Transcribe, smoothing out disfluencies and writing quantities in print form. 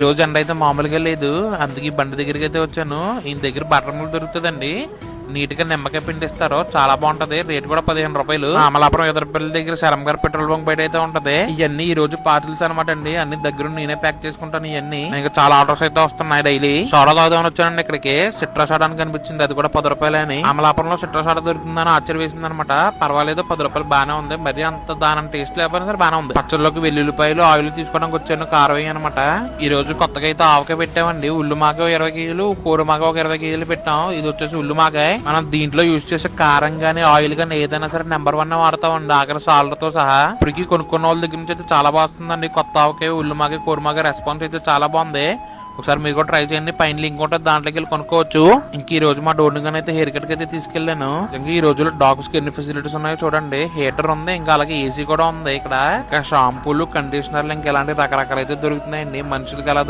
రోజు ఎండ అయితే మామూలుగా లేదు, అందుకే ఈ బండి దగ్గరికి అయితే వచ్చాను. ఈయన దగ్గర బటర్ మిల్క్ దొరుకుతుందండి, నీట్ గా నిమ్మకాయ పిండి ఇస్తారు, చాలా బాగుంటది. రేట్ కూడా 15 రూపాయలు. అమలాపురం ఎదురుపల్లి దగ్గర శరం గారి పెట్రోల్ బంక్ బయట అయితే ఉంటది. ఇవన్నీ ఈ రోజు పార్సిల్స్ అనమాట అండి, అన్ని దగ్గర నేనే ప్యాక్ చేసుకుంటాను. ఇవన్నీ ఇంకా చాలా ఆర్డర్స్ అయితే వస్తున్నాయి డైలీ. సోడా తాగుదామని వచ్చానండి ఇక్కడికి. సిట్రా సోడా అని కనిపించింది, అది కూడా 10 రూపాయలు అని. అమలాపురంలో సిట్రా సోడా దొరుకుతుందని ఆశ్చర్య వేసింది అనమాట. పర్వాలేదు, 10 రూపాయలు బాగానే ఉంది, మరి అంత దాని టేస్ట్ లేకపోయినా సరే బాగానే ఉంది. పచ్చళ్ళలోకి వెల్లుల్లిపాయలు ఆయిల్ తీసుకోవడానికి వచ్చాను, కారం అనమాట. ఈ రోజు కొత్తగా అయితే ఆవకాయ పెట్టామండి. ఉల్లు మాక 20 కేజీలు, కూర మాక ఒక 20 కేజీలు పెట్టాం. ఇది వచ్చేసి ఉల్లు మాకాయ. మనం దీంట్లో యూజ్ చేసే కారం గానీ ఆయిల్ గానీ ఏదైనా సరే నెంబర్ 1 వాడతామండి, ఆఖరి సాల్ట్ తో సహా. ఇప్పటికి కొనుక్కున్న వాళ్ళ దగ్గర నుంచి అయితే చాలా బాగుందండి. కొత్త ఆవకాయ, ఉల్లు మాక, కూర మాక రెస్పాన్స్ అయితే చాలా బాగుంది. ఒకసారి మీరు కూడా ట్రై చేయండి, పైన లింక్ ఉంటుంది, దాంట్లోకి వెళ్ళి కొనుక్కోవచ్చు. ఇంక ఈ రోజు మా డోర్ అయితే హెయిర్ కట్ కి అయితే తీసుకెళ్లాను. ఇంకా ఈ రోజులో డాగ్స్ కి ఎన్ని ఫెసిలిటీస్ ఉన్నాయో చూడండి. హీటర్ ఉంది, ఇంకా అలాగే ఏసీ కూడా ఉంది ఇక్కడ. ఇంకా షాంపూలు, కండిషనర్లు, ఇంకా ఇలాంటి రకరకాలు అయితే దొరుకుతున్నాయండి. మనుషులకి ఎలా